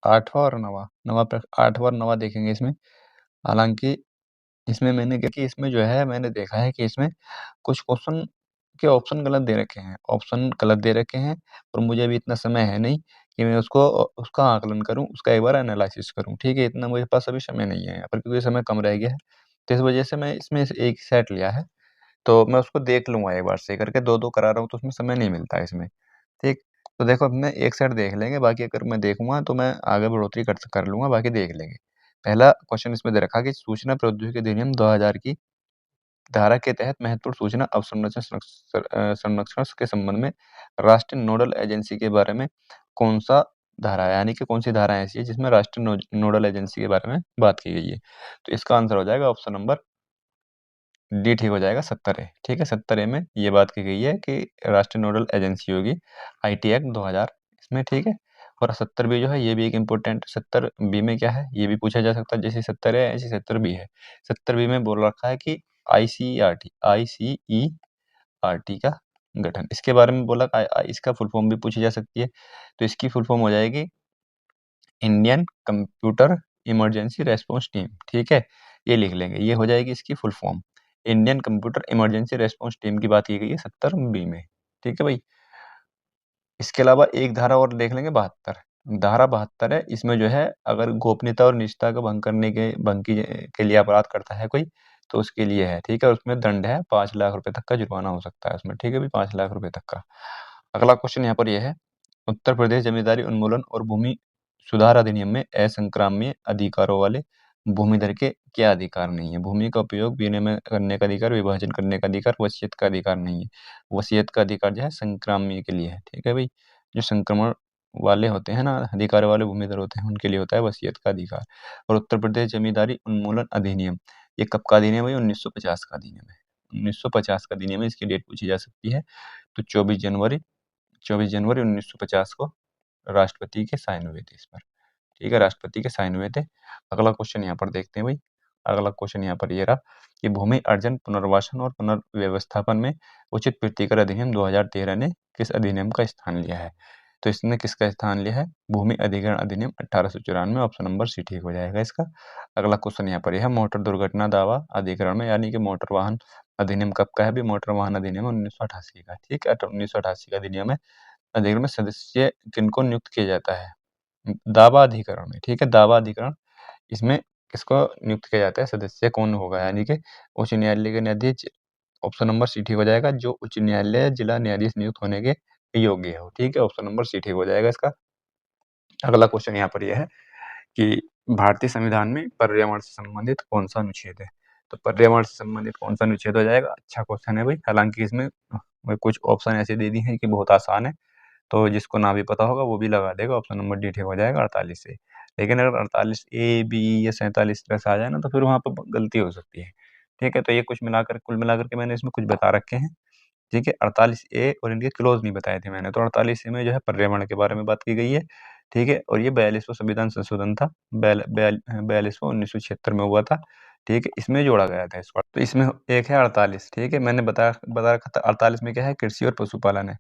8वां और 9वां देखेंगे इसमें। हालांकि इसमें मैंने क्या कि इसमें जो है मैंने देखा है कि इसमें कुछ क्वेश्चन के ऑप्शन गलत दे रखे हैं, और मुझे अभी इतना समय है नहीं कि मैं उसका आकलन करूँ, उसका एक बार एनालिसिस करूँ, ठीक है? इतना मेरे पास अभी समय नहीं है यहाँ पर, क्योंकि समय कम रह गया है। तो इस वजह से मैं इसमें से एक सेट लिया है, तो मैं उसको देख लूँगा एक बार से करके, 2-2 करा रहा हूँ तो उसमें समय नहीं मिलता है इसमें, ठीक? तो देखो अपने एक सेट देख लेंगे, बाकी अगर मैं देखूँगा तो मैं आगे बढ़ोतरी कर लूँगा, बाकी देख लेंगे। पहला क्वेश्चन इसमें दे रखा कि सूचना प्रौद्योगिकी अधिनियम 2000 की धारा के तहत महत्वपूर्ण सूचना अवसंरचना संरक्षण के संबंध में राष्ट्रीय नोडल एजेंसी के बारे में कौन-सा धारा है? यानी कि कौन-सी धारा ऐसी है जिसमें राष्ट्रीय नोडल एजेंसी के बारे में बात की गई है? तो इसका आंसर हो जाएगा ऑप्शन नंबर डी ठीक हो जाएगा 70 ए, ठीक है? 70 ए में ये बात की गई है कि राष्ट्रीय नोडल एजेंसी होगी आईटी एक्ट 2000 इसमें, ठीक है? और 70 बी जो है ये भी एक इम्पोर्टेंट 70 बी में क्या है? ये भी पूछा जा सकता है, जैसे 70 है ऐसे 70 बी है। 70 बी में बोल रखा है कि आईसीईआरटी का गठन, इसके बारे में बोला इसका फुल फॉर्म भी पूछी जा सकती है। तो इसकी फुल फॉर्म हो जाएगी Indian computer emergency response team, ठीक है? ये लिख लेंगे, ये हो जाएगी इसकी full form. Indian computer emergency response team की बात की गई है 70 बी में, ठीक है भाई? इसके अलावा एक धारा और देख लेंगे 72। धारा 72 है, इसमें जो है अगर गोपनीयता और निजता का भंग के लिए अपराध करता है कोई, तो उसके लिए है, ठीक है? उसमें दंड है 5 लाख रुपए तक का जुर्माना हो सकता है उसमें, ठीक है भाई? 5 लाख रुपए तक का। अगला क्वेश्चन यहाँ पर यह है, उत्तर प्रदेश जमींदारी उन्मूलन और भूमि सुधार अधिनियम में असंक्राम्य अधिकारों वाले भूमिधर के क्या अधिकार नहीं है? भूमि का उपयोग विनिमय करने का अधिकार, विभाजन करने का अधिकार, वसीयत का अधिकार नहीं है। वसीयत का अधिकार जो है संक्राम्य के लिए है, ठीक है भाई? जो संक्रमण वाले होते हैं ना, अधिकार वाले भूमिधर होते हैं, उनके लिए होता है वसीयत का अधिकार। और उत्तर प्रदेश जमींदारी उन्मूलन अधिनियम, ये कब का अधिनियम है? 1950 का अधिनियम है। 1950 का अधिनियम है, इसकी डेट पूछी जा सकती है। तो 24 जनवरी 1950 को राष्ट्रपति के साइन हुए थे इस पर, ठीक है? राष्ट्रपति के साइन हुए थे। अगला क्वेश्चन यहाँ पर देखते हैं भाई। अगला क्वेश्चन यहाँ पर ये रहा कि भूमि अर्जन, पुनर्वासन और पुनर्व्यवस्थापन में उचित प्रतिकर अधिनियम 2013 ने किस अधिनियम का स्थान लिया है? तो इसने किसका स्थान लिया है? भूमि अधिग्रहण अधिनियम 1894, ऑप्शन नंबर सी ठीक हो जाएगा इसका। अगला क्वेश्चन यहाँ पर यह है, मोटर दुर्घटना दावा अधिग्रहण में, यानी कि मोटर वाहन अधिनियम कब का है? भी मोटर वाहन अधिनियम 1988 का, ठीक है? 1988 का अधिनियम है। अधिग्रहण में सदस्य किनको नियुक्त किया जाता है? दावा अधिकरण में, ठीक है? दावा अधिकरण, इसमें किसको नियुक्त किया जाता है? सदस्य कौन होगा? यानी कि उच्च न्यायालय के न्यायाधीश, ऑप्शन नंबर सी ठीक हो जाएगा, जो उच्च न्यायालय जिला न्यायाधीश नियुक्त होने के योग्य हो, ठीक है? ऑप्शन नंबर सी ठीक हो जाएगा इसका। अगला क्वेश्चन यहाँ पर यह है कि भारतीय संविधान में पर्यावरण से संबंधित कौन सा अनुच्छेद है? तो पर्यावरण से संबंधित कौन सा अनुच्छेद हो जाएगा? अच्छा क्वेश्चन है भाई। हालांकि इसमें कुछ ऑप्शन ऐसे दे दी हैं कि बहुत आसान है, तो जिसको ना भी पता होगा वो भी लगा देगा। ऑप्शन नंबर डी ठीक हो जाएगा 48 से। लेकिन अगर 48 ए, बी या 47 तरह से आ जाए ना, तो फिर वहाँ पे गलती हो सकती है, ठीक है? तो ये कुल मिलाकर के मैंने इसमें कुछ बता रखे हैं, ठीक है? 48 ए और इनके क्लोज नहीं बताए थे मैंने। तो 48 ए में जो है पर्यावरण के बारे में बात की गई है, ठीक है? और ये 42वां संविधान संशोधन था, 42वां 1976 में हुआ था, ठीक है? इसमें जोड़ा गया था इसको। तो इसमें एक है 48, ठीक है? मैंने बता रखा था 48 में क्या है? कृषि और पशुपालन है,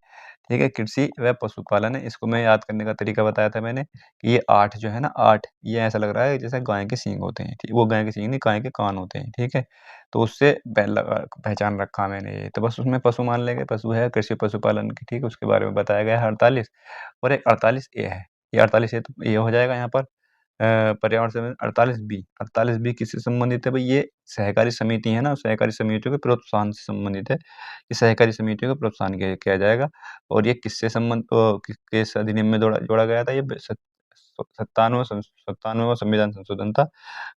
ठीक है? कृषि व पशुपालन है। इसको मैं याद करने का तरीका बताया था मैंने कि ये 8 जो है ना, 8 ये ऐसा लग रहा है जैसे गाय के सींग होते हैं, ठीक? वो गाय के सींग नहीं, गाय के कान होते हैं, ठीक है? तो उससे पहचान रखा मैंने ये, तो बस उसमें पशु मान लेंगे, पशु है कृषि पशुपालन की, ठीक है? उसके बारे में बताया गया है 48। और एक 48 ए है, ये 48 ए तो ये हो जाएगा यहाँ पर पर्यावरण से 48 बी किससे संबंधित है भाई? ये सहकारी समिति है ना, सहकारी समितियों के प्रोत्साहन से संबंधित है। ये सहकारी समितियों को प्रोत्साहन किया जाएगा। और ये किससे किस अधिनियम में जोड़ा गया था? ये 97वां संविधान संशोधन था,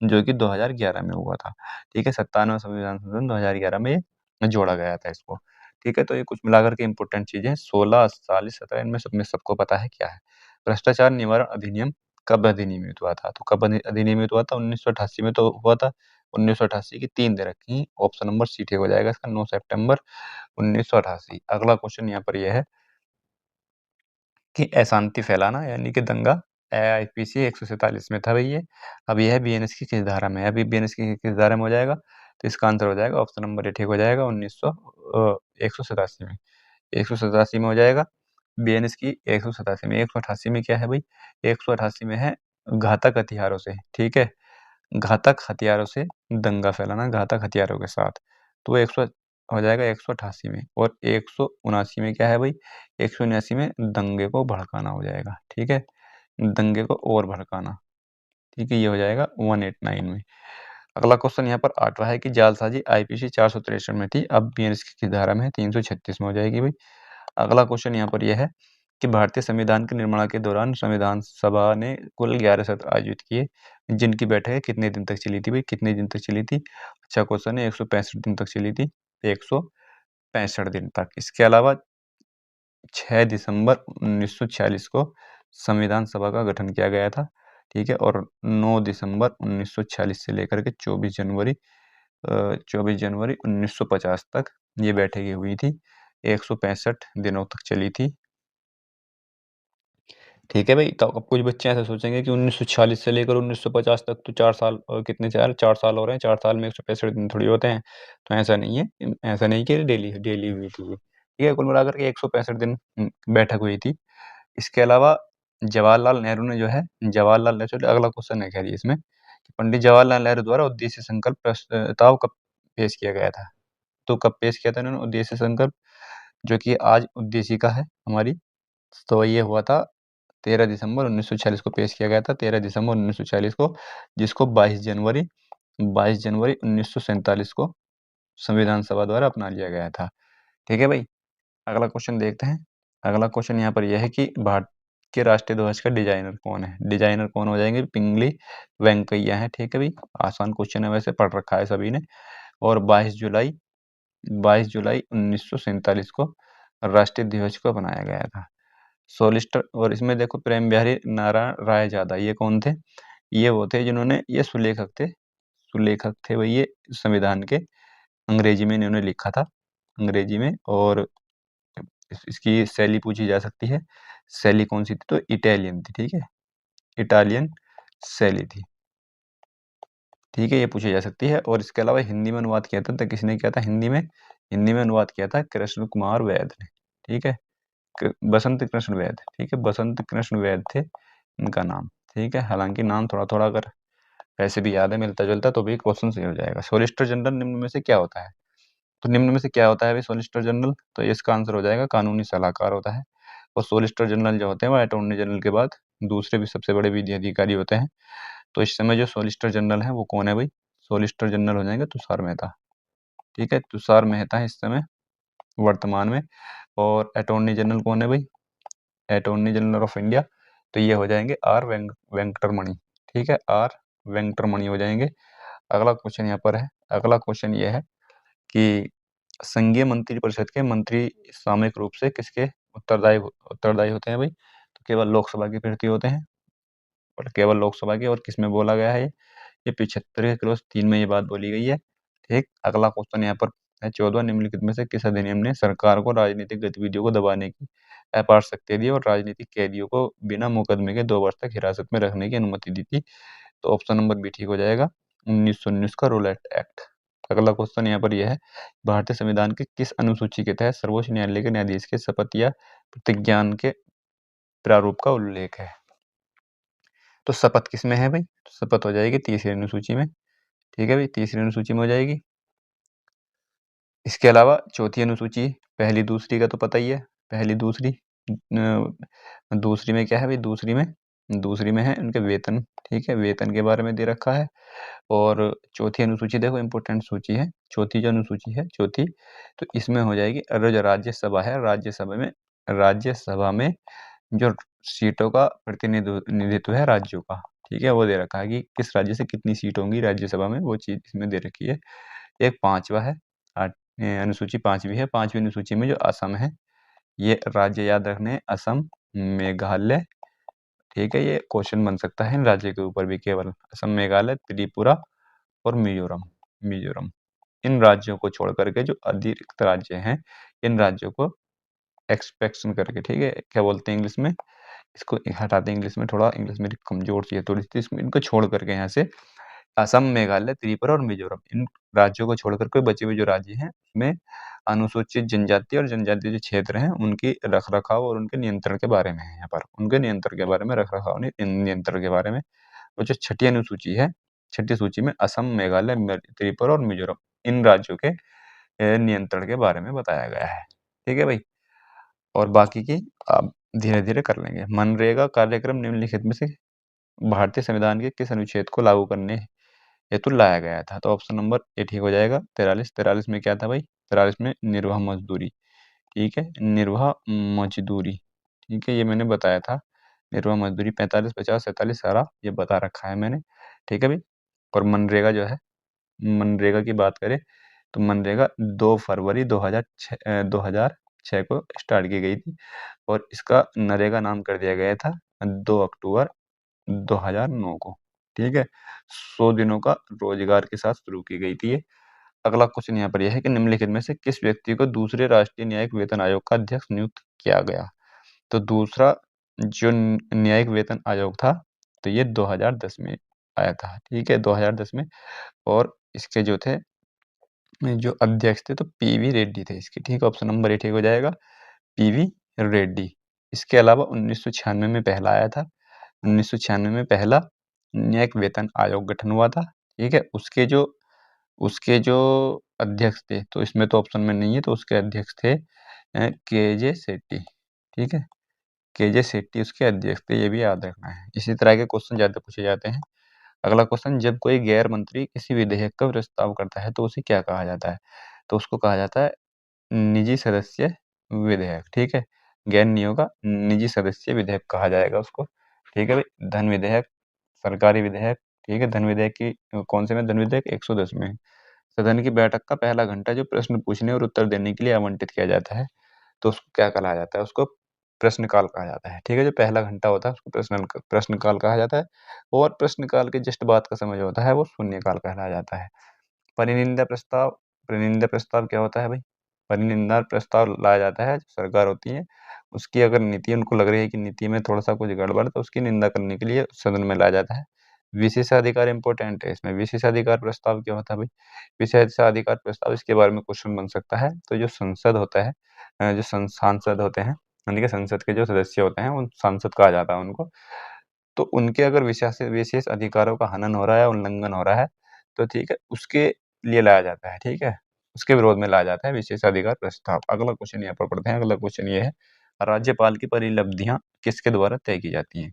जो कि 2011 में हुआ था, ठीक है? 97वां संविधान संशोधन 2011 में ये जोड़ा गया था इसको, ठीक है? तो ये कुछ मिलाकर के इम्पोर्टेंट चीजें 16, 48, 17 इनमें सब में सबको पता है क्या है। भ्रष्टाचार निवारण अधिनियम कब अधिनियमित हुआ था? तो कब अधिनियमित हुआ था? 1988 में तो हुआ था। 1988 की 3 दे रखी हैं, ऑप्शन नंबर सी ठीक हो जाएगा इसका, 9 सितंबर 1988। अगला क्वेश्चन यहाँ पर यह है कि अशांति फैलाना, यानी कि दंगा, आईपीसी 147 में था भई ये। अब ये है बीएनएस की किस धारा में है? अभी बीएनएस की किस धारा में हो जाएगा? तो इसका आंसर हो जाएगा ऑप्शन नंबर ए ठीक हो जाएगा 187 में। 187 में हो जाएगा। बीएनएस की 187 में, 188 में क्या है भाई? 188 में है घातक हथियारों से, ठीक है? घातक हथियारों से दंगा फैलाना घातक हथियारों के साथ, तो वो 100 हो जाएगा 188 में, और 179 में क्या है भाई? 179 में दंगे को भड़काना हो जाएगा, ठीक है? दंगे को और भड़काना, ठीक है? ये हो जाएगा 189 में। अगला क्वेश्चन यहाँ पर 8वां है कि जालसाजी आईपीसी 463 में थी, अब बीएनएस की धारा में है 336 में हो जाएगी भाई। अगला क्वेश्चन यहाँ पर यह है कि भारतीय संविधान के निर्माण के दौरान संविधान सभा ने कुल 11 सत्र आयोजित किए, जिनकी बैठकें कितने दिन तक चली थी भाई? कितने दिन तक चली थी? अच्छा क्वेश्चन है, 165 दिन तक चली थी, 165 दिन तक। इसके अलावा 6 दिसंबर 1946 को संविधान सभा का गठन किया गया था, ठीक है? और 9 दिसंबर 1946 से लेकर के 24 जनवरी 1950 तक ये बैठकें हुई थी, 165 दिनों तक चली थी, ठीक है भाई। तो अब कुछ बच्चे ऐसा सोचेंगे कि 1946 से लेकर 1950 तक तो 4 साल, कितने 4 साल हो रहे हैं, 4 साल में 165 दिन थोड़ी होते हैं। तो ऐसा नहीं है, ऐसा नहीं कि डेली डेली हुई थी ये, ठीक है? कुल मिलाकर के 165 दिन बैठक हुई थी। इसके अलावा जवाहरलाल नेहरू ने जो है, जवाहरलाल नेहरू, अगला क्वेश्चन है खैर ये इसमें, कि पंडित जवाहरलाल नेहरू द्वारा उद्देश्य संकल्प प्रस्ताव कब पेश किया गया था? तो कब पेश किया था इन्होंने उद्देश्य संकल्प, जो कि आज उद्देशिका है हमारी? तो ये हुआ था 13 दिसंबर 1946 को पेश किया गया था, 13 दिसंबर 1946 को, जिसको 22 जनवरी 1947 को संविधान सभा द्वारा अपना लिया गया था, ठीक है भाई? अगला क्वेश्चन देखते हैं। अगला क्वेश्चन यहाँ पर यह है कि भारत के राष्ट्रीय ध्वज का डिजाइनर कौन है? डिजाइनर कौन हो जाएंगे? पिंगली वेंकैया है, ठीक है भाई? आसान क्वेश्चन है, वैसे पढ़ रखा है सभी ने। और 22 जुलाई 1947 को राष्ट्रीय ध्वज को बनाया गया था। सोलिस्टर, और इसमें देखो प्रेम बिहारी नारायण राय ज़्यादा, ये कौन थे? ये वो थे जिन्होंने, ये सुलेखक थे भाई, ये संविधान के अंग्रेजी में इन्होंने लिखा था, अंग्रेजी में। और इसकी शैली पूछी जा सकती है, शैली कौन सी थी? तो इटालियन थी, ठीक है? इटालियन शैली थी, ठीक है? ये पूछी जा सकती है। और इसके अलावा हिंदी में अनुवाद किया था, तो किसने किया था हिंदी में अनुवाद किया था? कृष्ण कुमार वैद ने, ठीक है? बसंत कृष्ण वैद, ठीक है? बसंत कृष्ण वैद थे इनका नाम, ठीक है? हालांकि नाम थोड़ा थोड़ा अगर वैसे भी याद है मिलता जुलता, तो भी क्वेश्चन सही हो जाएगा। सोलिसिटर जनरल निम्न में से क्या होता है? तो निम्न में से क्या होता है भाई सोलिसिटर जनरल? तो इसका आंसर हो जाएगा कानूनी सलाहकार होता है। और सोलिसिटर जनरल जो होते हैं वो अटॉर्नी जनरल के बाद दूसरे भी सबसे बड़े विधि अधिकारी होते हैं। तो इस समय जो सोलिसिटर जनरल है वो कौन है भाई? सोलिसिटर जनरल हो जाएंगे तुषार मेहता, ठीक है? तुषार मेहता है इस समय वर्तमान में। और अटॉर्नी जनरल कौन है भाई? अटॉर्नी जनरल ऑफ इंडिया, तो ये हो जाएंगे आर वेंकटरमणि, ठीक है? आर वेंकटरमणि हो जाएंगे। अगला क्वेश्चन यहाँ पर है, अगला क्वेश्चन ये है कि संघीय मंत्रिपरिषद के मंत्री सामूहिक रूप से किसके उत्तरदायी होते हैं भाई? तो केवल लोकसभा के प्रति होते हैं, और केवल लोकसभा के। और किसमें बोला गया है ये 75 के क्लॉज 3 में ये बात बोली गई है, ठीक? अगला क्वेश्चन यहाँ पर है 14, निम्नलिखित में से किस अधिनियम ने सरकार को राजनीतिक गतिविधियों को दबाने की अपार शक्ति दी और राजनीतिक कैदियों को बिना मुकदमे के 2 वर्ष तक हिरासत में रखने की अनुमति दी थी? तो ऑप्शन नंबर बी ठीक हो जाएगा, 1919 का रूलेट एक्ट। अगला क्वेश्चन यहाँ पर यह है, भारतीय संविधान के किस अनुसूची के तहत सर्वोच्च न्यायालय के न्यायाधीश के शपथ या प्रतिज्ञान के प्रारूप का उल्लेख है? तो शपथ किस में है भाई? तो शपथ हो जाएगी तीसरी अनुसूची में, ठीक है भाई? तीसरी अनुसूची में हो जाएगी। इसके अलावा चौथी अनुसूची, पहली दूसरी का तो पता ही है, पहली दूसरी, दूसरी में क्या है भाई? दूसरी में है उनके वेतन, ठीक है? वेतन के बारे में दे रखा है। और चौथी अनुसूची देखो इम्पोर्टेंट सूची है, चौथी जो अनुसूची है चौथी, तो इसमें हो जाएगी, और जो राज्यसभा है, राज्यसभा में जो सीटों का प्रतिनिधित्व है राज्यों का, ठीक है? वो दे रखा है कि किस राज्य से कितनी सीट होंगी राज्यसभा में, वो चीज इसमें दे रखी है। एक 5वां है, अनुसूची 5वीं है, 5वीं अनुसूची में जो असम है, ये राज्य याद रखने हैं, असम, मेघालय, ठीक है? ये क्वेश्चन बन सकता है इन राज्य के ऊपर भी, केवल असम, मेघालय, त्रिपुरा और मिजोरम। इन राज्यों को छोड़ करके जो अतिरिक्त राज्य हैं, इन राज्यों को एक्सपेक्शन करके, ठीक है? क्या बोलते हैं इंग्लिश में इसको? हटाते हैं इंग्लिश में, थोड़ा इंग्लिश मेरी कमजोर सी है थोड़ी सी, इसमें इनको छोड़ करके यहाँ से असम, मेघालय, त्रिपुरा और मिजोरम, इन राज्यों को छोड़ करके बचे हुए जो राज्य हैं उसमें अनुसूचित जनजाति और जनजातीय जो क्षेत्र हैं उनकी रख-रखाव और उनके नियंत्रण के बारे में है यहाँ पर। उनके नियंत्रण के बारे में, रख-रखाव नियंत्रण के बारे में। और जो छठी अनुसूची है, छठी सूची में असम, मेघालय, त्रिपुरा और मिजोरम इन राज्यों के नियंत्रण के बारे में बताया गया है। ठीक है भाई? और बाकी की आप धीरे-धीरे कर लेंगे। मनरेगा कार्यक्रम निम्नलिखित में से भारतीय संविधान के किस अनुच्छेद को लागू करने हेतु लाया गया था? तो ऑप्शन नंबर ए ठीक हो जाएगा 43। 43 में क्या था भाई? 43 में निर्वाह मजदूरी। ठीक है? निर्वाह मजदूरी। ठीक है? ये मैंने बताया था। निर्वाह मजदूरी 45, 50, 47 सारा ये बता रखा है मैंने। ठीक है भाई? और मनरेगा जो है, मनरेगा की बात करें तो मनरेगा 2 फरवरी 2006 को स्टार्ट की गई थी और इसका नरेगा नाम कर दिया गया था 2 अक्टूबर 2009 को। ठीक है? 100 दिनों का रोजगार के साथ शुरू की गई थी ये। अगला क्वेश्चन यहाँ पर यह है कि निम्नलिखित में से किस व्यक्ति को दूसरे राष्ट्रीय न्यायिक वेतन आयोग का अध्यक्ष नियुक्त किया गया? तो दूसरा जो न्यायिक वेतन आयोग था, तो ये 2010 में आया था। ठीक है? 2010 में। और इसके जो थे, जो अध्यक्ष थे तो पीवी रेड्डी थे इसके। ठीक है? ऑप्शन नंबर ए ठीक हो जाएगा, पीवी रेड्डी। इसके अलावा 1996 में पहला आया था। 1996 में पहला न्यायिक वेतन आयोग गठन हुआ था। ठीक है? उसके जो अध्यक्ष थे, तो इसमें तो ऑप्शन में नहीं है, तो उसके अध्यक्ष थे केजे सेट्टी। ठीक है? केजे सेट्टी उसके अध्यक्ष थे, ये भी याद रखना है। इसी तरह के क्वेश्चन ज़्यादा पूछे जाते हैं। अगला क्वेश्चन, जब कोई गैर मंत्री किसी विधेयक का प्रस्ताव करता है तो उसे क्या कहा जाता है? तो उसको कहा जाता है निजी सदस्य विधेयक। ठीक है? गैर नियोगा निजी सदस्य विधेयक कहा जाएगा उसको। ठीक है भाई? धन विधेयक, सरकारी विधेयक। ठीक है? धन विधेयक की कौन से में? धन विधेयक 110 में। सदन की बैठक का पहला घंटा जो प्रश्न पूछने और उत्तर देने के लिए आवंटित किया जाता है, तो उसको क्या कहा जाता है? उसको प्रश्नकाल कहा जाता है। ठीक है? जो पहला घंटा होता है उसको प्रश्नकाल कहा जाता है। और प्रश्नकाल के जस्ट बाद का समय जो होता है वो शून्यकाल कहलाया जाता है। परिनिंदा प्रस्ताव, परिनिंदा प्रस्ताव क्या होता है भाई? परिनिंदा प्रस्ताव लाया जाता है, जो सरकार होती है, उसकी अगर नीति उनको लग रही है कि नीति में थोड़ा-सा कुछ गड़बड़ है, तो उसकी निंदा करने के लिए सदन में लाया जाता है। विशेषाधिकार इम्पोर्टेंट है इसमें। विशेषाधिकार प्रस्ताव क्या होता है भाई? विशेषाधिकार प्रस्ताव, इसके बारे में क्वेश्चन बन सकता है। तो जो संसद होता है, जो सांसद होते हैं, यानी कि संसद के जो सदस्य होते हैं, उन सांसद कहा जाता है उनको। तो उनके अगर विशेष विशेष अधिकारों का हनन हो रहा है, उल्लंघन हो रहा है, तो ठीक है, उसके लिए लाया जाता है। ठीक है? उसके विरोध में लाया जाता है विशेषाधिकार प्रस्ताव। अगला क्वेश्चन यहाँ पर पढ़ते हैं। अगला क्वेश्चन ये है, राज्यपाल की परिलब्धियां किसके द्वारा तय की जाती हैं?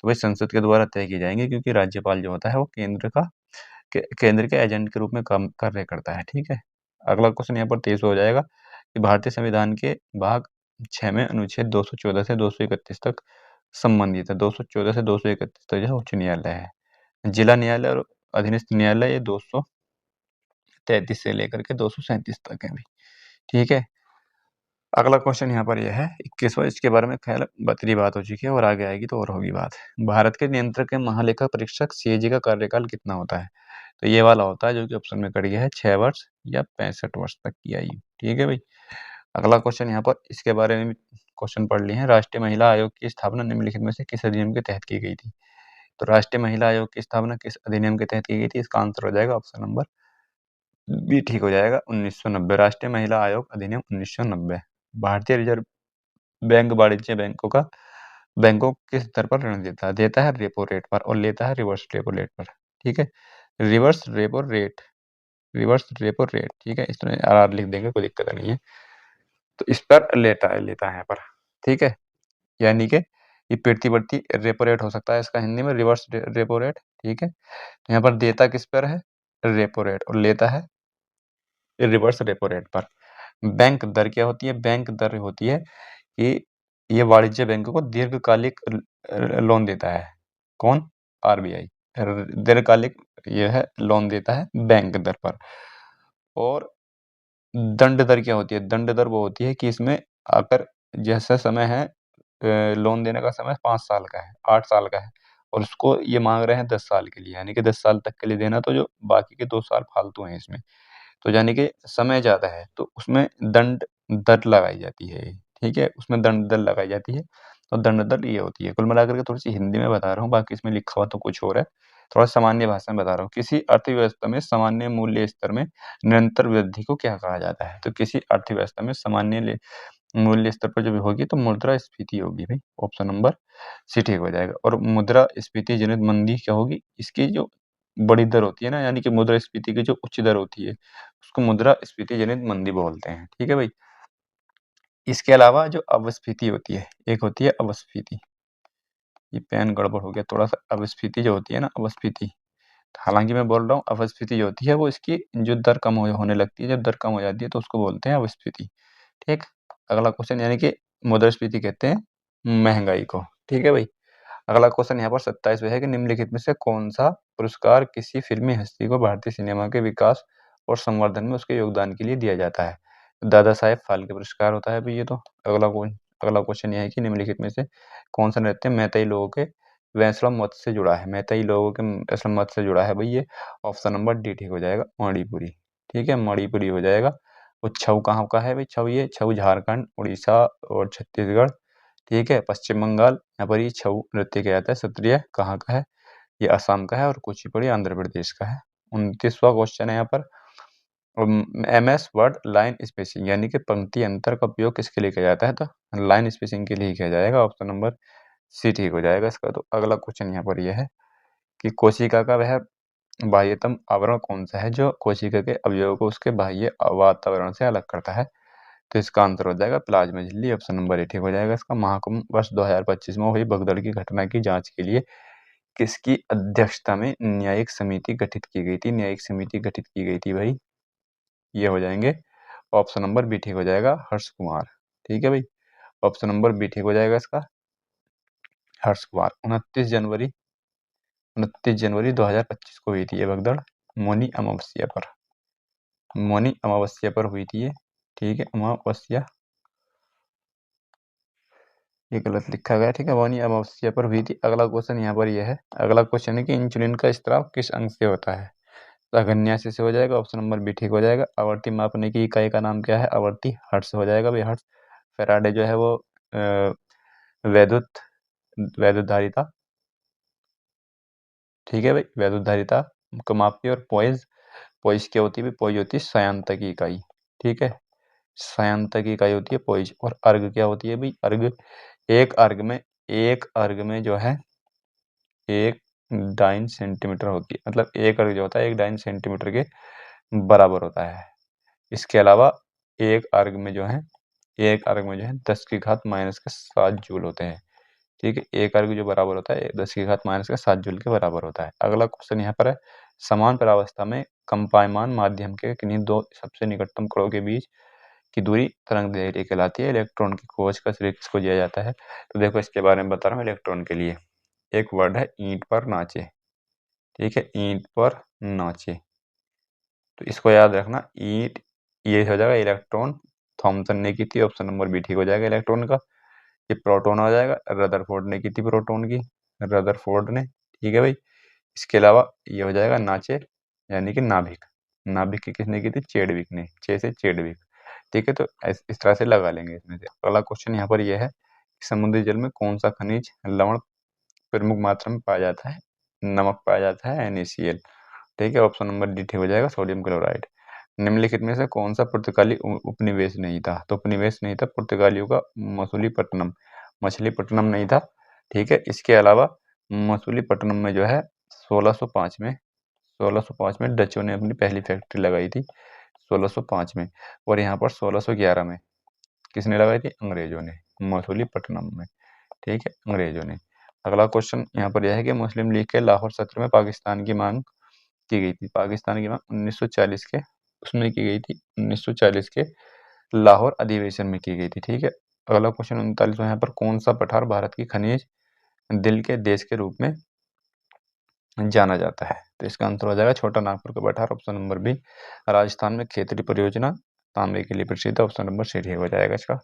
तो भाई संसद के द्वारा तय की जाएंगी, क्योंकि राज्यपाल जो होता है वो केंद्र के एजेंट के रूप में काम कार्य करता है। ठीक है? अगला क्वेश्चन यहाँ पर 23 हो जाएगा कि भारतीय संविधान के भाग 6 में अनुच्छेद 214 से 231 तक संबंधित है। 214 से 231 तक जो है उच्च न्यायालय है। जिला न्यायालय और अधीनस्थ न्यायालय ये 233 से लेकर के 237 तक है भाई। ठीक है? अगला क्वेश्चन यहाँ पर यह है 21वां, इसके बारे में ख़ैर बतरी बात हो चुकी है और आगे आएगी तो और होगी बात। भारत के नियंत्रक के महालेखा परीक्षक सीएजी का कार्यकाल कितना होता है? तो ये वाला होता है जो कि ऑप्शन में कट गया है, 6 वर्ष या 65 वर्ष तक की आयु। ठीक है भाई? अगला क्वेश्चन यहाँ पर इसके बारे में भी क्वेश्चन पढ़ लिए हैं। राष्ट्रीय महिला आयोग की स्थापना निम्नलिखित में से किस अधिनियम के तहत की गई थी? तो राष्ट्रीय महिला आयोग की स्थापना किस अधिनियम के तहत की गई थी? इसका आंसर हो जाएगा ऑप्शन नंबर बी ठीक हो जाएगा, 1990। राष्ट्रीय महिला आयोग अधिनियम 1990। भारतीय रिजर्व बैंक वाणिज्य बैंकों किस दर पर ऋण देता है? देता है रेपो रेट पर और लेता है रिवर्स रेपो रेट पर। ठीक है? Reverse repo rate, reverse repo rate. ठीक है? इसमें आर लिख देंगे, कोई दिक्कत नहीं है। तो इस पर लेता है यहाँ पर। ठीक है? यानी कि ये प्रतिवर्ती रेपो रेट हो सकता है इसका हिंदी में, रिवर्स रेपो रेट। ठीक है? यहाँ पर देता किस पर है? रेपो रेट, और लेता है रिवर्स रेपो रेट पर। बैंक दर क्या होती है? बैंक दर होती है कि ये वाणिज्य बैंकों को दीर्घकालिक लोन देता है। कौन? आरबीआई। दीर्घकालिक ये है लोन देता है बैंक दर पर। और दंड दर क्या होती है? दंड दर वो होती है कि इसमें अगर जैसा समय है, लोन देने का समय 5 साल का है, 8 साल का है, और उसको ये माँग रहे हैं 10 साल के लिए, यानी कि 10 साल तक के लिए देना, तो जो बाकी के 2 साल फालतू हैं इसमें। तो यानी कि समय ज़्यादा है, तो उसमें दंड दर लगाई जाती है। ठीक है? उसमें दंड दर लगाई जाती है, और दंड दर ये होती है। कुल मिलाकर के थोड़ी-सी हिंदी में बता रहा हूँ, बाकी इसमें लिखा हुआ तो कुछ और है। थोड़ा सामान्य भाषा में बता रहा हूँ। किसी अर्थव्यवस्था में सामान्य मूल्य स्तर में निरंतर वृद्धि को क्या कहा जाता है? तो किसी अर्थव्यवस्था में सामान्य मूल्य स्तर पर जब होगी तो मुद्रास्फीति होगी भाई, ऑप्शन नंबर सी ठीक हो जाएगा। और मुद्रास्फीति जनित मंदी क्या होगी? इसकी जो बड़ी दर होती है ना, यानी कि मुद्रास्फीति की जो उच्च दर होती है, उसको मुद्रास्फीति जनित मंदी बोलते हैं। ठीक है भाई। इसके अलावा जो अपस्फीति होती है, एक होती है अपस्फीति, ये पेन गड़बड़ हो गया थोड़ा सा। अपस्फीति जो होती है ना, अपस्फीति, हालांकि मैं बोल रहा हूँ अपस्फीति जो होती है वो इसकी जो दर कम होने लगती है, जब दर कम हो जाती है तो उसको बोलते हैं अपस्फीति। ठीक। अगला क्वेश्चन, यानी कि मुद्रास्फीति कहते हैं महंगाई को। ठीक है भाई। अगला क्वेश्चन यहाँ पर 27 है कि निम्नलिखित में से कौन सा पुरस्कार किसी फिल्मी हस्ती को भारतीय सिनेमा के विकास और संवर्धन में उसके योगदान के लिए दिया जाता है? दादा साहेब फाल्के पुरस्कार होता है भाई ये तो। अगला क्वेश्चन यह है कि निम्नलिखित में से कौन सा नृत्य मैतेई लोगों के वैष्णव मत से जुड़ा है? मैतेई लोगों के वैष्णव मत से जुड़ा है भाई ये, ऑप्शन नंबर डी ठीक हो जाएगा, मणिपुरी। ठीक है, मणिपुरी हो जाएगा। और छऊ कहाँ का है भाई? छऊ, ये छऊ झारखंड, उड़ीसा और छत्तीसगढ़। ठीक है, पश्चिम बंगाल, यहाँ पर ये छऊ नृत्य किया जाता है। सत्रिय कहाँ का है? ये असम का है। और कुचिपुड़ी आंध्र प्रदेश का है। 29वां क्वेश्चन है यहाँ पर, एमएस वर्ड लाइन स्पेसिंग, यानी कि पंक्ति अंतर का उपयोग किसके लिए किया जाता है? तो लाइन स्पेसिंग के लिए किया जाएगा, ऑप्शन नंबर सी ठीक हो जाएगा इसका। तो अगला क्वेश्चन यहाँ पर यह है कि कोशिका का वह बाह्यतम आवरण कौन सा है जो कोशिका के अवयव को उसके बाह्य वातावरण से अलग करता है? तो इसका आंसर हो जाएगा प्लाज्मा झिल्ली, ऑप्शन नंबर ए ठीक हो जाएगा इसका। महाकुंभ वर्ष 2025 में हुई भगदड़ की घटना की जांच के लिए किसकी अध्यक्षता में न्यायिक समिति गठित की गई थी? न्यायिक समिति गठित की गई थी भाई, ये हो जाएंगे ऑप्शन नंबर बी ठीक हो जाएगा, हर्ष कुमार। ठीक है भाई, ऑप्शन नंबर बी ठीक हो जाएगा इसका, हर्ष कुमार। 29 जनवरी 2025 को हुई थी ये भगदड़, मौनी अमावस्या पर। मौनी अमावस्या पर हुई थी ये। ठीक है, अमावस्या, ये गलत लिखा गया। ठीक है, मौनी अमावस्या पर हुई थी। अगला क्वेश्चन यहाँ पर यह है, अगला क्वेश्चन है कि इंसुलिन का स्त्राव किस अंग से होता है? तो अग्न्याशय से हो जाएगा, ऑप्शन नंबर बी ठीक हो जाएगा। आवर्ती मापने की इकाई का नाम क्या है? आवर्ती हर्ट्ज हो जाएगा भाई, हर्ट्ज। फैराडे जो है वो वैद्युत वैद्युत धारिता। ठीक है भाई, वैद्युत धारिता को मापती है। और पोइज क्या होती है? पोइज होती है सयांत्र की इकाई। ठीक है, सयांत्र की इकाई होती है पोइज। और अर्ग क्या होती है भाई? अर्ग, एक अर्ग में जो है 1 सेंटीमीटर होती है, मतलब एक अर्ग जो होता है 1 सेंटीमीटर के बराबर होता है। इसके अलावा एक अर्ग में जो है 10 की घात माइनस के 7 जूल होते हैं। ठीक है, एक अर्ग जो बराबर होता है 10 की घात माइनस के 7 जूल के बराबर होता है। अगला क्वेश्चन यहाँ पर है, समान प्रावस्था में कंपायमान माध्यम के किन्हीं दो सबसे निकटतम कणों के बीच की दूरी तरंग दैर्ध्य कहलाती है। इलेक्ट्रॉन की खोज का श्रेय किसको दिया जाता है? तो देखो इसके बारे में बता रहा हूँ। इलेक्ट्रॉन के लिए एक वर्ड है ईंट पर नाचे। ठीक है, ईंट पर नाचे, तो इसको याद रखना, ईंट, ये हो जाएगा इलेक्ट्रॉन। थॉमसन ने की थी, ऑप्शन नंबर बी ठीक हो जाएगा इलेक्ट्रॉन का। ये प्रोटॉन हो जाएगा, रदरफोर्ड ने की थी प्रोटॉन की, रदरफोर्ड ने। ठीक है भाई, इसके अलावा ये हो जाएगा नाचे, यानी कि नाभिक। नाभिक की किसने की थी? चेडविक ने, चे से चेडविक। ठीक है, तो इस तरह से लगा लेंगे इसमें से। अगला क्वेश्चन यहाँ पर यह है, समुद्री जल में कौन सा खनिज लवण प्रमुख मात्रा में पाया जाता है? नमक पाया जाता है, NaCl। ठीक है, ऑप्शन नंबर डी ठीक हो जाएगा, सोडियम क्लोराइड। निम्नलिखित में से कौन सा पुर्तगाली उपनिवेश नहीं था? तो उपनिवेश नहीं था पुर्तगालियों का मछलीपट्टनम, मछलीपट्टनम नहीं था। ठीक है, इसके अलावा मछलीपट्टनम में जो है 1605 में डचों ने अपनी पहली फैक्ट्री लगाई थी, 1605 में। और यहाँ पर 1611 में किसने लगाई थी? अंग्रेजों ने, मछलीपट्टनम में। ठीक है, अंग्रेजों ने। अगला क्वेश्चन यहाँ पर यह है कि मुस्लिम लीग के लाहौर सत्र में पाकिस्तान की मांग की गई थी। पाकिस्तान की मांग 1940 के उसमें की गई थी, 1940 के लाहौर अधिवेशन में की गई थी। ठीक है, अगला क्वेश्चन 39 यहाँ पर, कौन सा पठार भारत की खनिज दिल के देश के रूप में जाना जाता है? तो इसका आंसर हो जाएगा छोटा नागपुर का पठार, ऑप्शन नंबर बी। राजस्थान में खेतड़ी परियोजना तांबे के लिए प्रसिद्ध है, ऑप्शन नंबर सी हो जाएगा इसका।